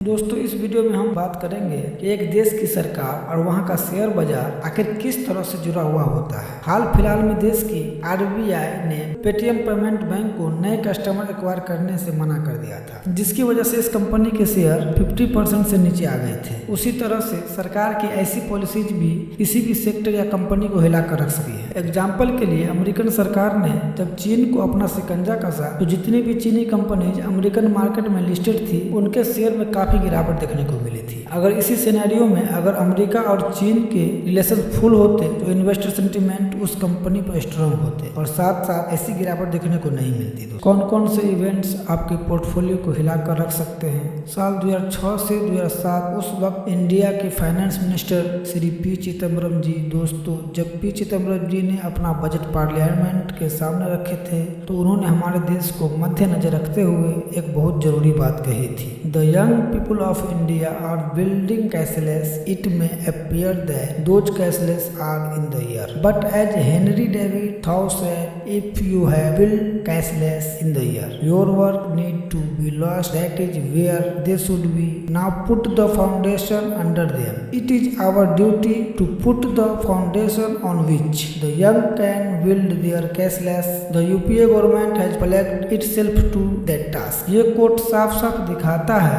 दोस्तों इस वीडियो में हम बात करेंगे कि एक देश की सरकार और वहां का शेयर बाजार आखिर किस तरह से जुड़ा हुआ होता है। हाल फिलहाल में देश की आरबीआई ने पेटीएम पेमेंट बैंक को नए कस्टमर एक्वायर करने से मना कर दिया था, जिसकी वजह से इस कंपनी के शेयर 50% से नीचे आ गए थे। उसी तरह से सरकार की ऐसी पॉलिसीज भी किसी भी सेक्टर या कंपनी को हिला कर रख सकती है। एग्जाम्पल के लिए अमेरिकन सरकार ने जब चीन को अपना शिकंजा कसा तो जितनी भी चीनी कंपनीज अमेरिकन मार्केट में लिस्टेड थी उनके शेयर में काफी गिरावट देखने को मिली थी। अगर इसी सिनेरियो में अगर अमेरिका और चीन के रिलेशन फुल होते तो इन्वेस्टर सेंटिमेंट उस कंपनी पर स्ट्रांग होते और साथ साथ ऐसी गिरावट देखने को नहीं मिलती। तो कौन कौन से इवेंट्स आपके पोर्टफोलियो को हिला कर रख सकते हैं। साल 2006 से 2007 उस वक्त इंडिया के finance minister Shri P Chidambaram ji, दोस्तों जब पी चिदम्बरम जी ने अपना बजट पार्लियामेंट के सामने रखे थे तो उन्होंने हमारे देश को मद्देनजर रखते हुए एक बहुत जरूरी बात कही थी। The young people of India are building cashless. It may appear that those cashless are in the air, but as Henry David Thoreau said, if you have built cashless in the air, your work need to be lost. That is where they should be. Now put the foundation under them. It is our duty to put the foundation on which the young can build their cashless. The UPA government has pledged itself to that task. ये coat साफ साफ दिखाता है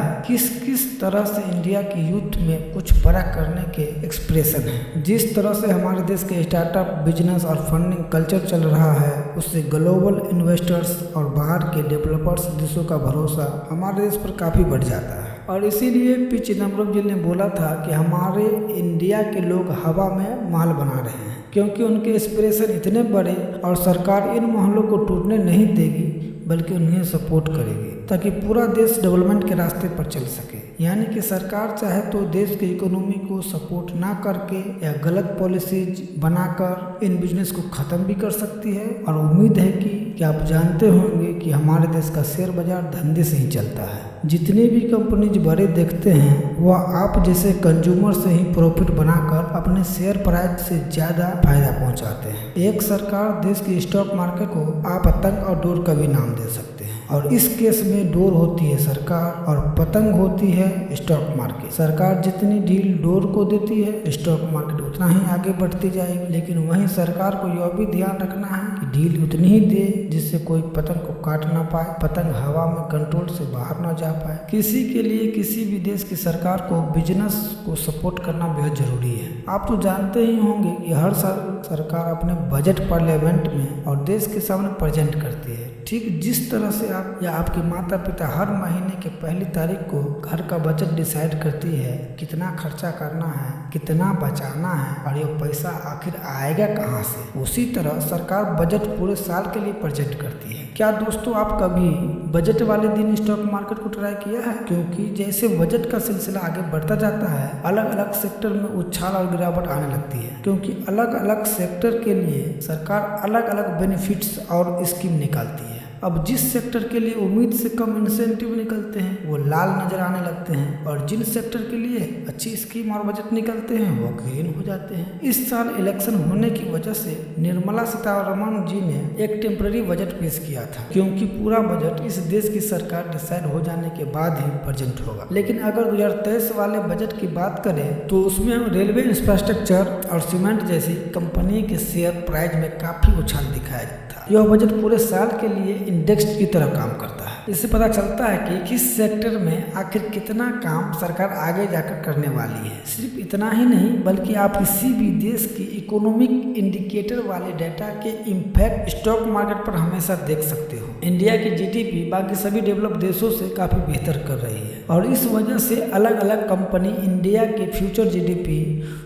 किस तरह से India की youth में कुछ बड़ा करने के एक्सप्रेशन है। जिस तरह से हमारे देश के स्टार्टअप बिजनेस और फंडिंग कल्चर चल रहा है उससे ग्लोबल इन्वेस्टर्स और बाहर के डेवलपर्स देशों का भरोसा हमारे देश पर काफ़ी बढ़ जाता है। और इसीलिए पी चिदम्बरम जी ने बोला था कि हमारे इंडिया के लोग हवा में महल बना रहे हैं, क्योंकि उनके एस्पिरेशन इतने बड़े और सरकार इन महलों को टूटने नहीं देगी बल्कि उन्हें सपोर्ट करेगी ताकि पूरा देश डेवलपमेंट के रास्ते पर चल सके। यानी कि सरकार चाहे तो देश की इकोनॉमी को सपोर्ट ना करके या गलत पॉलिसीज बनाकर इन बिजनेस को ख़त्म भी कर सकती है। और उम्मीद है कि आप जानते होंगे कि हमारे देश का शेयर बाजार धंधे से ही चलता है। जितनी भी कंपनीज बड़े देखते हैं वह आप जैसे कंज्यूमर से ही प्रॉफिट बनाकर अपने शेयर प्राइस से ज़्यादा फायदा पहुंचाते हैं। एक सरकार देश की स्टॉक मार्केट को आप पतंग और डोर का भी नाम दे सकते हैं, और इस केस में डोर होती है सरकार और पतंग होती है स्टॉक मार्केट। सरकार जितनी डील डोर को देती है स्टॉक मार्केट उतना ही आगे बढ़ती जाएगी, लेकिन वहीं सरकार को यह भी ध्यान रखना है कि डील उतनी ही दे जिससे कोई पतंग को काट ना पाए, पतंग हवा में कंट्रोल से बाहर ना जा पाए। किसी के लिए किसी भी देश की सरकार को बिजनेस को सपोर्ट करना बेहद जरूरी है। आप तो जानते ही होंगे कि हर साल सरकार अपने बजट पार्लियामेंट में और देश के सामने प्रेजेंट करती है। ठीक जिस तरह से आप या आपके माता पिता हर महीने के पहली तारीख को घर का बजट डिसाइड करती है, कितना खर्चा करना है, कितना बचाना है और ये पैसा आखिर आएगा कहाँ से, उसी तरह सरकार बजट पूरे साल के लिए प्रेजेंट करती है। क्या दोस्तों आप कभी बजट वाले दिन स्टॉक मार्केट को ट्राई किया है? क्योंकि जैसे बजट का सिलसिला आगे बढ़ता जाता है अलग अलग सेक्टर में उछाल और गिरावट आने लगती है, क्योंकि अलग अलग सेक्टर के लिए सरकार अलग अलग बेनिफिट्स और स्कीम निकालती है। अब जिस सेक्टर के लिए उम्मीद से कम इंसेंटिव निकलते हैं वो लाल नजर आने लगते हैं, और जिन सेक्टर के लिए अच्छी स्कीम और बजट निकलते हैं वो ग्रीन हो जाते हैं। इस साल इलेक्शन होने की वजह से निर्मला सीतारमण जी ने एक टेम्पररी बजट पेश किया था, क्योंकि पूरा बजट इस देश की सरकार डिसाइड हो जाने के बाद ही प्रेजेंट होगा। लेकिन अगर 2023 वाले बजट की बात करें तो उसमें रेलवे इंफ्रास्ट्रक्चर और सीमेंट जैसी कंपनी के शेयर प्राइस में काफी उछाल दिखाया था। यह बजट पूरे साल के लिए इंडेक्स की तरह काम करता है। इससे पता चलता है कि किस सेक्टर में आखिर कितना काम सरकार आगे जाकर करने वाली है। सिर्फ इतना ही नहीं बल्कि आप किसी भी देश की इकोनॉमिक इंडिकेटर वाले डाटा के इम्पैक्ट स्टॉक मार्केट पर हमेशा देख सकते हो। इंडिया की जीडीपी बाकी सभी डेवलप देशों से काफी बेहतर कर रही है, और इस वजह से अलग अलग कंपनी इंडिया के फ्यूचर जीडीपी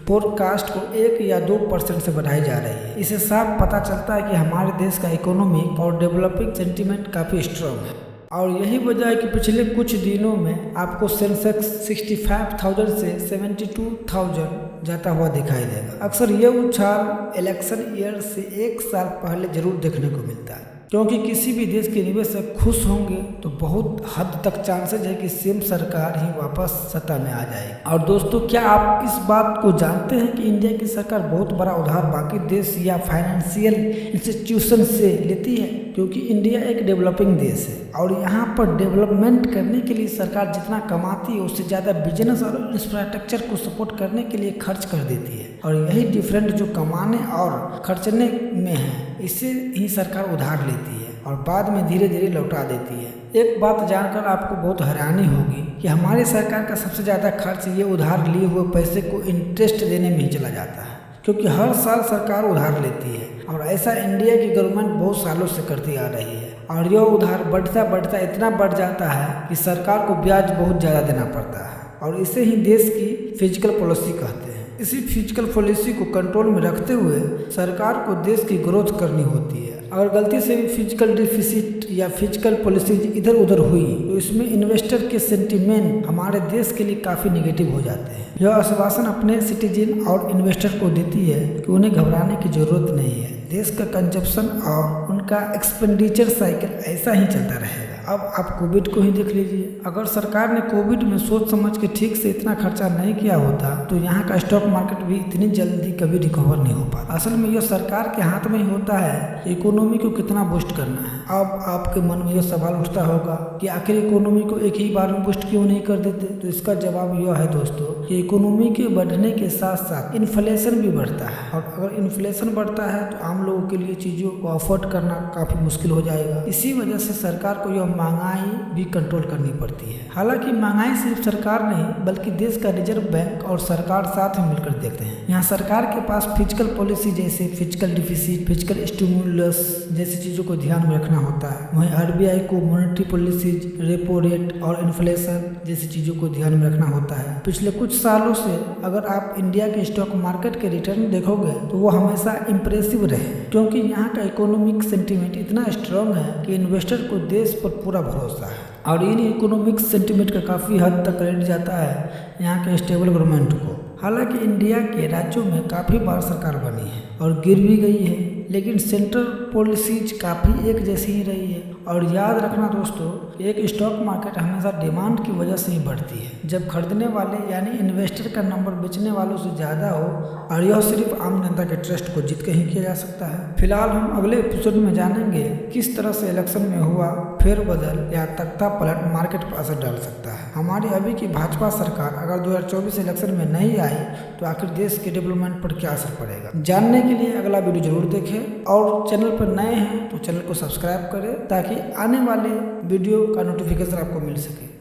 फोरकास्ट को 1 या 2% से बढ़ाई जा रही है। इससे साफ पता चलता है कि हमारे देश का इकोनॉमिक और डेवलपिंग सेंटीमेंट काफी स्ट्रांग है। और यही वजह है कि पिछले कुछ दिनों में आपको सेंसेक्स 65,000 से 72,000 जाता हुआ दिखाई देगा। अक्सर यह उछाल इलेक्शन ईयर से 1 साल पहले जरूर देखने को मिलता है। क्योंकि किसी भी देश के निवेशक खुश होंगे तो बहुत हद तक चांसेज है कि सेम सरकार ही वापस सत्ता में आ जाए। और दोस्तों, क्या आप इस बात को जानते हैं कि इंडिया की सरकार बहुत बड़ा उधार बाकी देश या फाइनेंशियल इंस्टीट्यूशन से लेती है, क्योंकि इंडिया एक डेवलपिंग देश है और यहाँ पर डेवलपमेंट करने के लिए सरकार जितना कमाती है उससे ज़्यादा बिजनेस और इंफ्रास्ट्रक्चर को सपोर्ट करने के लिए खर्च कर देती है। और यही डिफरेंट जो कमाने और खर्चने में है, इससे ही सरकार उधार लेती है और बाद में धीरे धीरे लौटा देती है। एक बात जानकर आपको बहुत हैरानी होगी कि हमारी सरकार का सबसे ज़्यादा खर्च ये उधार लिए हुए पैसे को इंटरेस्ट देने में ही चला जाता है, क्योंकि हर साल सरकार उधार लेती है और ऐसा इंडिया की गवर्नमेंट बहुत सालों से करती आ रही है। और यह उधार बढ़ता बढ़ता इतना बढ़ जाता है कि सरकार को ब्याज बहुत ज़्यादा देना पड़ता है और इसे ही देश की फिजिकल पॉलिसी कहते हैं। इसी फिजिकल पॉलिसी को कंट्रोल में रखते हुए सरकार को देश की ग्रोथ करनी होती है। अगर गलती से भी फिजिकल डिफिसिट या फिजिकल पॉलिसी इधर उधर हुई तो इसमें इन्वेस्टर के सेंटीमेंट हमारे देश के लिए काफ़ी निगेटिव हो जाते हैं। यह आश्वासन अपने सिटीजन और इन्वेस्टर को देती है कि उन्हें घबराने की जरूरत नहीं है, देश का कंजप्शन और उनका एक्सपेंडिचर साइकिल ऐसा ही चलता रहेगा। अब आप कोविड को ही देख लीजिए, अगर सरकार ने कोविड में सोच समझ के ठीक से इतना खर्चा नहीं किया होता तो यहाँ का स्टॉक मार्केट भी इतनी जल्दी कभी रिकवर नहीं हो पाता। असल में यह सरकार के हाथ में ही होता है कि इकोनॉमी को कितना बूस्ट करना है। अब आपके मन में यह सवाल उठता होगा कि आखिर इकोनॉमी को एक ही बार में बूस्ट क्यों नहीं कर देते, तो इसका जवाब यह है दोस्तों कि इकोनॉमी के बढ़ने के साथ साथ इन्फ्लेशन भी बढ़ता है और अगर इन्फ्लेशन बढ़ता है तो आम लोगों के लिए चीज़ों को अफोर्ड करना काफ़ी मुश्किल हो जाएगा। इसी वजह से सरकार को यह महंगाई भी कंट्रोल करनी पड़ती है। हालांकि महंगाई सिर्फ सरकार नहीं बल्कि देश का रिजर्व बैंक और सरकार साथ में मिलकर देखते हैं। यहाँ सरकार के पास फिजिकल पॉलिसी जैसे फिजिकल डिफिसिट, फिजिकल स्टिमुलस जैसी चीज़ों को ध्यान में रखना होता है। वहीं आरबीआई को मॉनेटरी पॉलिसीज, रेपो रेट और इन्फ्लेशन जैसी चीज़ों को ध्यान में रखना होता है। पिछले कुछ सालों से अगर आप इंडिया के स्टॉक मार्केट के रिटर्न देखोगे तो वो हमेशा इम्प्रेसिव रहे, क्योंकि यहाँ का इकोनॉमिक सेंटीमेंट इतना स्ट्रांग है कि इन्वेस्टर को देश पर पूरा भरोसा है और इन इकोनॉमिक सेंटीमेंट का काफ़ी हद तक क्रेडिट जाता है यहाँ के स्टेबल गवर्नमेंट को। हालांकि इंडिया के राज्यों में काफ़ी बार सरकार बनी है और गिर भी गई है, लेकिन सेंट्रल पॉलिसीज काफ़ी एक जैसी ही रही है। और याद रखना दोस्तों, एक स्टॉक मार्केट हमेशा डिमांड की वजह से ही बढ़ती है। जब खरीदने वाले यानी इन्वेस्टर का नंबर बेचने वालों से ज़्यादा हो, और यह सिर्फ आम जनता के ट्रस्ट को जीत के ही किया जा सकता है। फिलहाल हम अगले एपिसोड में जानेंगे किस तरह से इलेक्शन में हुआ फेरबदल या तख्ता पलट मार्केट पर असर डाल सकता है। हमारी अभी की भाजपा सरकार अगर 2024 इलेक्शन में नहीं आई तो आखिर देश के डेवलपमेंट पर क्या असर पड़ेगा। जानने के लिए अगला वीडियो जरूर देखें और चैनल पर नए हैं तो चैनल को सब्सक्राइब करें ताकि आने वाले वीडियो का नोटिफिकेशन आपको मिल सके।